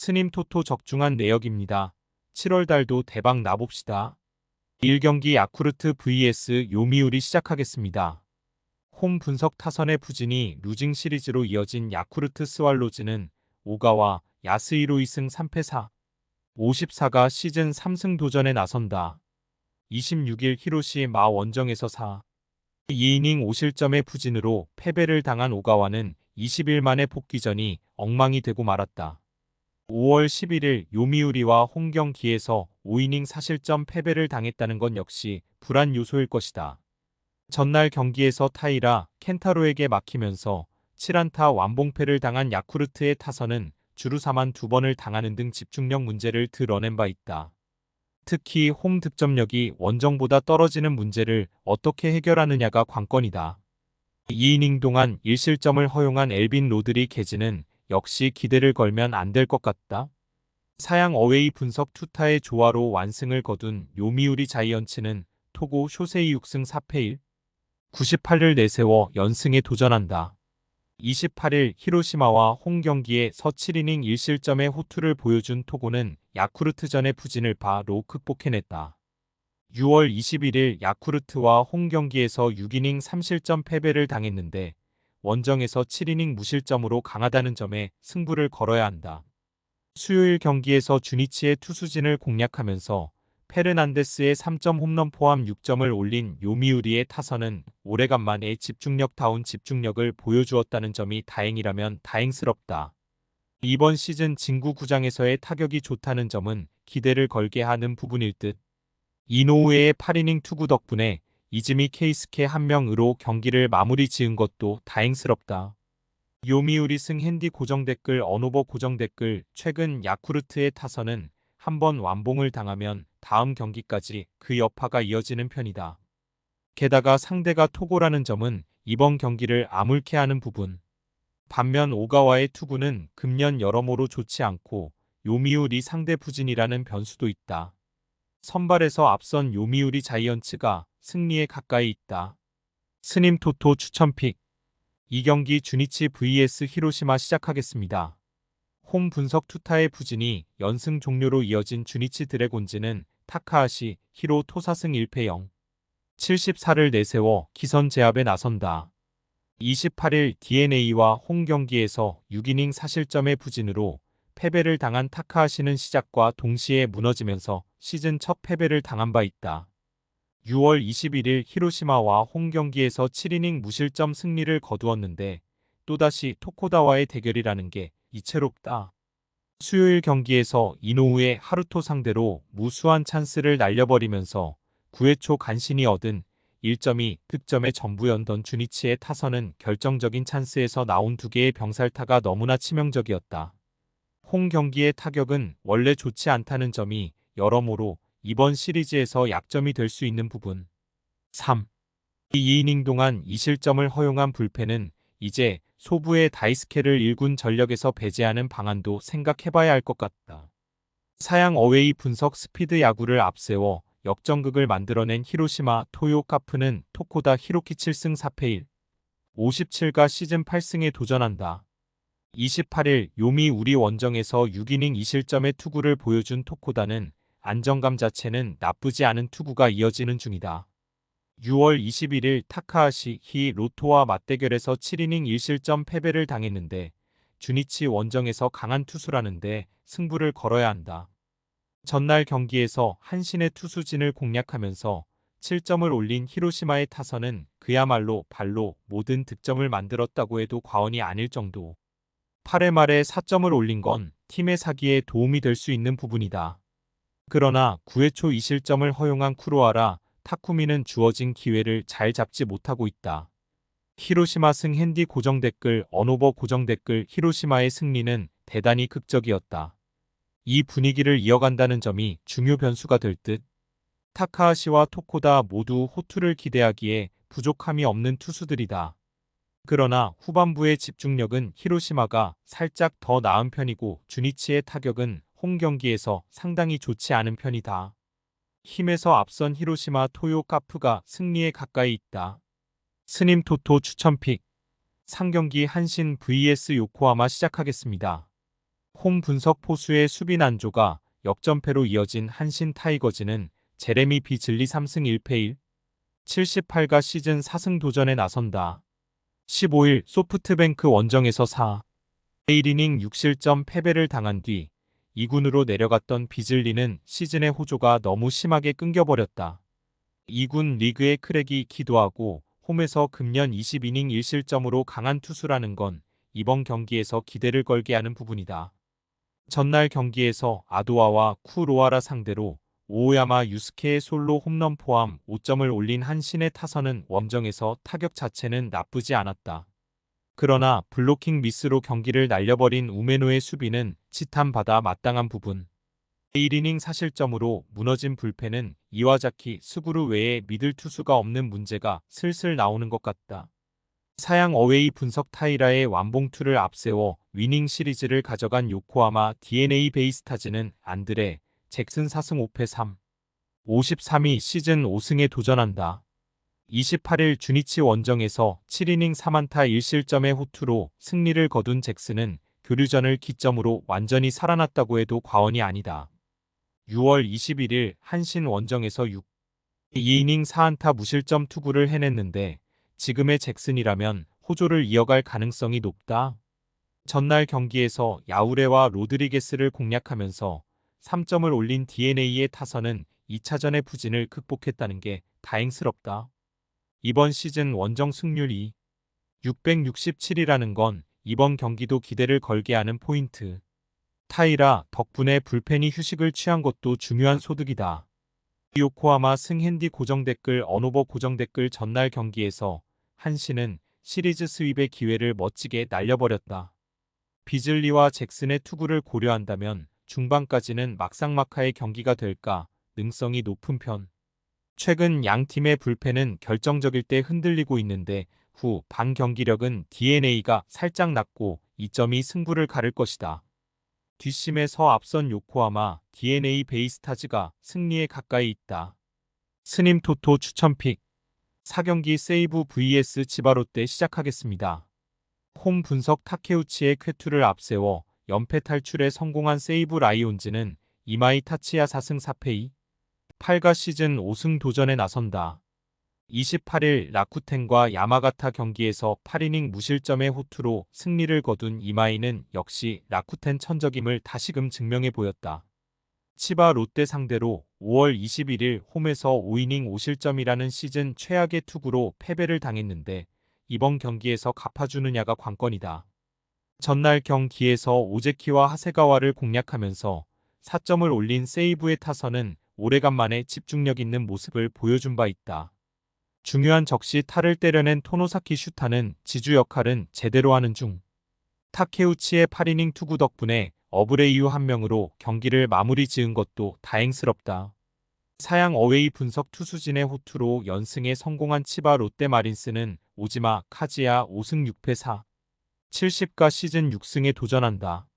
스님 토토 적중한 내역입니다. 7월 달도 대박 나봅시다. 1경기 야쿠르트 vs 요미우리 시작하겠습니다. 홈 분석 타선의 부진이 루징 시리즈로 이어진 야쿠르트 스왈로즈는 오가와 야스히로 2승 3패 4, 54가 시즌 3승 도전에 나선다. 26일 히로시마 원정에서 4, 2이닝 5실점의 부진으로 패배를 당한 오가와는 20일 만에 복귀전이 엉망이 되고 말았다. 5월 11일 요미우리와 홈경기에서 5이닝 4실점 패배를 당했다는 건 역시 불안 요소일 것이다. 전날 경기에서 타이라 켄타로에게 막히면서 7안타 완봉패를 당한 야쿠르트의 타선은 주루사만 2번을 당하는 등 집중력 문제를 드러낸 바 있다. 특히 홈 득점력이 원정보다 떨어지는 문제를 어떻게 해결하느냐가 관건이다. 2이닝 동안 1실점을 허용한 엘빈 로드리 게즈는 역시 기대를 걸면 안 될 것 같다. 사양 어웨이 분석 투타의 조화로 완승을 거둔 요미우리 자이언츠는 토고 쇼세이 6승 4패 1, 98을 내세워 연승에 도전한다. 28일 히로시마와 홈 경기에서 7이닝 1실점의 호투를 보여준 토고는 야쿠르트전의 부진을 바로 극복해냈다. 6월 21일 야쿠르트와 홈 경기에서 6이닝 3실점 패배를 당했는데 원정에서 7이닝 무실점으로 강하다는 점에 승부를 걸어야 한다. 수요일 경기에서 주니치의 투수진을 공략하면서 페르난데스의 3점 홈런 포함 6점을 올린 요미우리의 타선은 오래간만에 집중력다운 집중력을 보여주었다는 점이 다행이라면 다행스럽다. 이번 시즌 진구 구장에서의 타격이 좋다는 점은 기대를 걸게 하는 부분일 듯. 이노우에의 8이닝 투구 덕분에 이즈미 케이스케 한 명으로 경기를 마무리 지은 것도 다행스럽다. 요미우리 승 핸디 고정 댓글 언오버 고정 댓글 최근 야쿠르트의 타선은 한번 완봉을 당하면 다음 경기까지 그 여파가 이어지는 편이다. 게다가 상대가 토고라는 점은 이번 경기를 암울케 하는 부분. 반면 오가와의 투구는 금년 여러모로 좋지 않고 요미우리 상대 부진이라는 변수도 있다. 선발에서 앞선 요미우리 자이언츠가 승리에 가까이 있다. 스님 토토 추천픽 2경기 주니치 vs 히로시마 시작하겠습니다. 홈 분석 투타의 부진이 연승 종료로 이어진 주니치 드래곤즈는 타카하시 히로 토사승 1패 0, 74를 내세워 기선 제압에 나선다. 28일 DeNA와 홈 경기에서 6이닝 4실점의 부진으로 패배를 당한 타카하시는 시작과 동시에 무너지면서 시즌 첫 패배를 당한 바 있다. 6월 21일 히로시마와 홈 경기에서 7이닝 무실점 승리를 거두었는데 또다시 토코다와의 대결이라는 게 이채롭다. 수요일 경기에서 이노우의 하루토 상대로 무수한 찬스를 날려버리면서 9회 초 간신히 얻은 1점이 득점의 전부였던 주니치의 타선은 결정적인 찬스에서 나온 2개의 병살타가 너무나 치명적이었다. 홈 경기의 타격은 원래 좋지 않다는 점이 여러모로 이번 시리즈에서 약점이 될 수 있는 부분. 3. 2이닝 동안 2실점을 허용한 불펜은 이제 소부의 다이스케를 1군 전력에서 배제하는 방안도 생각해봐야 할 것 같다. 사양 어웨이 분석 스피드 야구를 앞세워 역전극을 만들어낸 히로시마 토요카프는 토코다 히로키 7승 4패 1, 57가 시즌 8승에 도전한다. 28일 요미우리 원정에서 6이닝 2실점의 투구를 보여준 토코다는 안정감 자체는 나쁘지 않은 투구가 이어지는 중이다. 6월 21일 타카하시 히로토와 맞대결에서 7이닝 1실점 패배를 당했는데 주니치 원정에서 강한 투수라는데 승부를 걸어야 한다. 전날 경기에서 한신의 투수진을 공략하면서 7점을 올린 히로시마의 타선은 그야말로 발로 모든 득점을 만들었다고 해도 과언이 아닐 정도. 8회 말에 4점을 올린 건 팀의 사기에 도움이 될 수 있는 부분이다. 그러나 9회 초 2실점을 허용한 쿠로아라 타쿠미는 주어진 기회를 잘 잡지 못하고 있다. 히로시마 승 핸디 고정 댓글 언오버 고정 댓글 히로시마의 승리는 대단히 극적이었다. 이 분위기를 이어간다는 점이 중요 변수가 될 듯. 타카하시와 토코다 모두 호투를 기대하기에 부족함이 없는 투수들이다. 그러나 후반부의 집중력은 히로시마가 살짝 더 나은 편이고 주니치의 타격은 홈 경기에서 상당히 좋지 않은 편이다. 힘에서 앞선 히로시마 토요카프가 승리에 가까이 있다. 스님 토토 추천픽 3경기 한신 vs 요코하마 시작하겠습니다. 홈 분석 포수의 수비 난조가 역전패로 이어진 한신 타이거즈는 제레미 비즐리 3승 1패 1, 78가 시즌 4승 도전에 나선다. 15일 소프트뱅크 원정에서 4, 1이닝 6실점 패배를 당한 뒤 2군으로 내려갔던 비즐리는 시즌의 호조가 너무 심하게 끊겨버렸다. 2군 리그의 크랙이 기도하고 홈에서 금년 20이닝 1실점으로 강한 투수라는 건 이번 경기에서 기대를 걸게 하는 부분이다. 전날 경기에서 아도아와 쿠로아라 상대로 오야마 유스케의 솔로 홈런 포함 5점을 올린 한신의 타선은 원정에서 타격 자체는 나쁘지 않았다. 그러나 블로킹 미스로 경기를 날려버린 우메노의 수비는 치탄받아 마땅한 부분. 1이닝 사실점으로 무너진 불펜은 이와자키, 스구루 외에 믿을 투수가 없는 문제가 슬슬 나오는 것 같다. 사양 어웨이 분석 타이라의 완봉투를 앞세워 위닝 시리즈를 가져간 요코하마 DNA 베이스타즈는 안드레 잭슨 4승 5패 3, 53위 시즌 5승에 도전한다. 28일 주니치 원정에서 7이닝 3안타 1실점의 호투로 승리를 거둔 잭슨은 교류전을 기점으로 완전히 살아났다고 해도 과언이 아니다. 6월 21일 한신 원정에서 2이닝 4안타 무실점 투구를 해냈는데 지금의 잭슨이라면 호조를 이어갈 가능성이 높다. 전날 경기에서 야우레와 로드리게스를 공략하면서 3점을 올린 DNA의 타선은 2차전의 부진을 극복했다는 게 다행스럽다. 이번 시즌 원정 승률이 667이라는 건 이번 경기도 기대를 걸게 하는 포인트. 타이라 덕분에 불펜이 휴식을 취한 것도 중요한 소득이다. 요코하마 승핸디 고정댓글 언오버 고정댓글 전날 경기에서 한신은 시리즈 스윕의 기회를 멋지게 날려버렸다. 비즐리와 잭슨의 투구를 고려한다면 중반까지는 막상막하의 경기가 될까 능성이 높은 편. 최근 양 팀의 불펜은 결정적일 때 흔들리고 있는데 후 반 경기력은 DNA가 살짝 낮고 이 점이 승부를 가를 것이다. 뒷심에서 앞선 요코하마 DNA 베이스타즈가 승리에 가까이 있다. 스님 토토 추천픽 4경기 세이브 vs 치바롯데 시작하겠습니다. 홈 분석 타케우치의 쾌투를 앞세워 연패 탈출에 성공한 세이브 라이온즈는 이마이 타치야 4승 4패 2, 8가 시즌 5승 도전에 나선다. 28일 라쿠텐과 야마가타 경기에서 8이닝 무실점의 호투로 승리를 거둔 이마이는 역시 라쿠텐 천적임을 다시금 증명해 보였다. 치바 롯데 상대로 5월 21일 홈에서 5이닝 5실점이라는 시즌 최악의 투구로 패배를 당했는데 이번 경기에서 갚아주느냐가 관건이다. 전날 경기에서 오제키와 하세가와를 공략하면서 4점을 올린 세이브의 타선은 오래간만에 집중력 있는 모습을 보여준 바 있다. 중요한 적시 타를 때려낸 토노사키 슈타는 지주 역할은 제대로 하는 중. 타케우치의 8이닝 투구 덕분에 어브레이유 한 명으로 경기를 마무리 지은 것도 다행스럽다. 사양 어웨이 분석 투수진의 호투로 연승에 성공한 치바 롯데 마린스는 오지마 카지야 5승 6패 4, 70가 시즌 6승에 도전한다.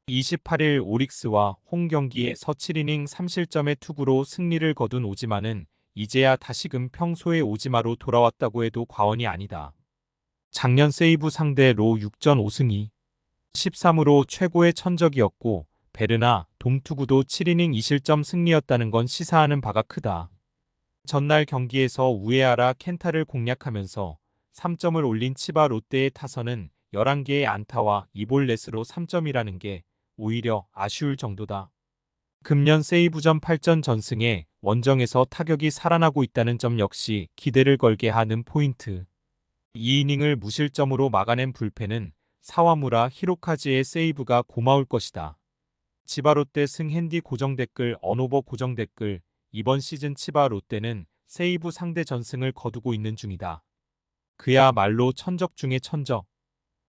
28일 오릭스와 홈 경기에서 7이닝 3실점의 투구로 승리를 거둔 오지마는 이제야 다시금 평소의 오지마로 돌아왔다고 해도 과언이 아니다. 작년 세이브 상대로 6전 5승 2, 13으로 최고의 천적이었고 베르나 돔투구도 7이닝 2실점 승리였다는 건 시사하는 바가 크다. 전날 경기에서 우에하라 켄타를 공략하면서 3점을 올린 치바 롯데의 타선은 11개의 안타와 2볼넷으로 3점이라는 게 오히려 아쉬울 정도다. 금년 세이브전 8전 전승에 원정에서 타격이 살아나고 있다는 점 역시 기대를 걸게 하는 포인트. 2이닝을 무실점으로 막아낸 불펜은 사와무라 히로카즈의 세이브가 고마울 것이다. 치바 롯데 승핸디 고정댓글 언오버 고정댓글 이번 시즌 치바 롯데는 세이브 상대 전승을 거두고 있는 중이다. 그야말로 천적 중의 천적.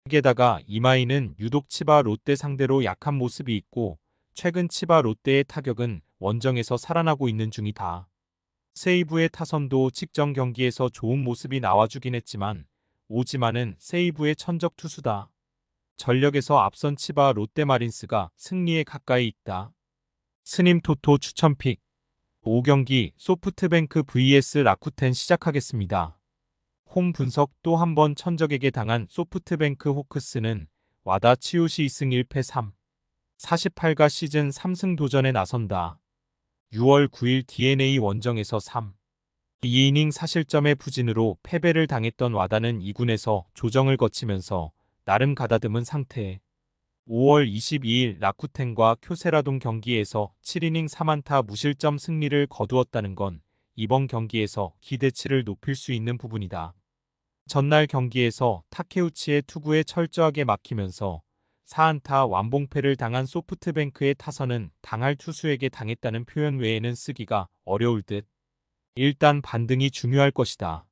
게다가 이마이는 유독 치바 롯데 상대로 약한 모습이 있고 최근 치바 롯데의 타격은 원정에서 살아나고 있는 중이다. 세이브의 타선도 직전 경기에서 좋은 모습이 나와주긴 했지만 오지마는 세이브의 천적 투수다. 전력에서 앞선 치바 롯데 마린스가 승리에 가까이 있다. 스님 토토 추천픽 5경기 소프트뱅크 vs 라쿠텐 시작하겠습니다. 홈 분석 또 한 번 천적에게 당한 소프트뱅크 호크스는 와다 치요시 2승 1패 3, 48가 시즌 3승 도전에 나선다. 6월 9일 DNA 원정에서 2이닝 사실점의 부진으로 패배를 당했던 와다는 2군에서 조정을 거치면서 나름 가다듬은 상태. 5월 22일 라쿠텐과 쿄세라돔 경기에서 7이닝 3안타 무실점 승리를 거두었다는 건 이번 경기에서 기대치를 높일 수 있는 부분이다. 전날 경기에서 타케우치의 투구에 철저하게 막히면서 4안타 완봉패를 당한 소프트뱅크의 타선은 당할 투수에게 당했다는 표현 외에는 쓰기가 어려울 듯. 일단 반등이 중요할 것이다.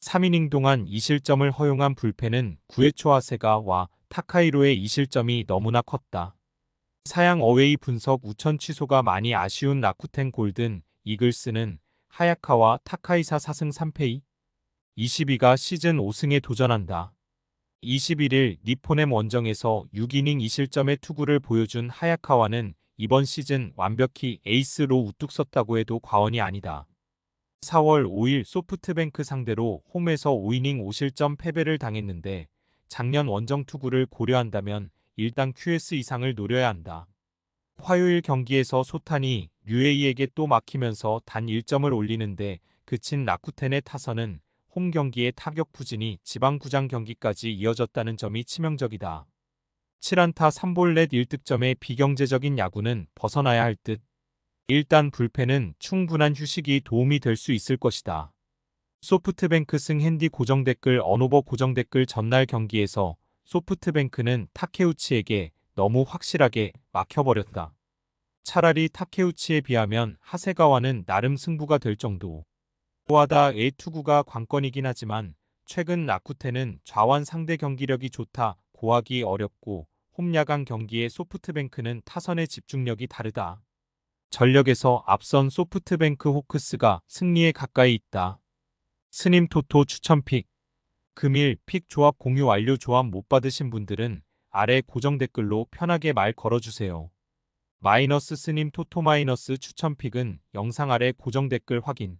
3이닝 동안 2실점을 허용한 불펜은 9회 초 하세가와 타카이로의 2실점이 너무나 컸다. 사양 어웨이 분석 우천 취소가 많이 아쉬운 라쿠텐 골든 이글스는 하야카와 타카이사 4승 3패 22가 시즌 5승에 도전한다. 21일 니포넴 원정에서 6이닝 2실점의 투구를 보여준 하야카와는 이번 시즌 완벽히 에이스로 우뚝 섰다고 해도 과언이 아니다. 4월 5일 소프트뱅크 상대로 홈에서 5이닝 5실점 패배를 당했는데 작년 원정 투구를 고려한다면 일단 QS 이상을 노려야 한다. 화요일 경기에서 소탄이 류에이에게 또 막히면서 단 1점을 올리는데 그친 라쿠텐의 타선은 홈 경기의 타격 부진이 지방구장 경기까지 이어졌다는 점이 치명적이다. 7안타 3볼넷 1득점의 비경제적인 야구는 벗어나야 할 듯. 일단 불펜은 충분한 휴식이 도움이 될 수 있을 것이다. 소프트뱅크 승 핸디 고정 댓글 언오버 고정 댓글 전날 경기에서 소프트뱅크는 타케우치에게 너무 확실하게 막혀버렸다. 차라리 타케우치에 비하면 하세가와는 나름 승부가 될 정도. 와다의 투구가 관건이긴 하지만 최근 라쿠텐은 좌완 상대 경기력이 좋다 고하기 어렵고 홈 야간 경기의 소프트뱅크는 타선의 집중력이 다르다. 전력에서 앞선 소프트뱅크 호크스가 승리에 가까이 있다. 스님 토토 추천픽. 금일 픽 조합 공유 완료. 조합 못 받으신 분들은 아래 고정 댓글로 편하게 말 걸어주세요. 마이너스 스님 토토 마이너스 추천픽은 영상 아래 고정 댓글 확인.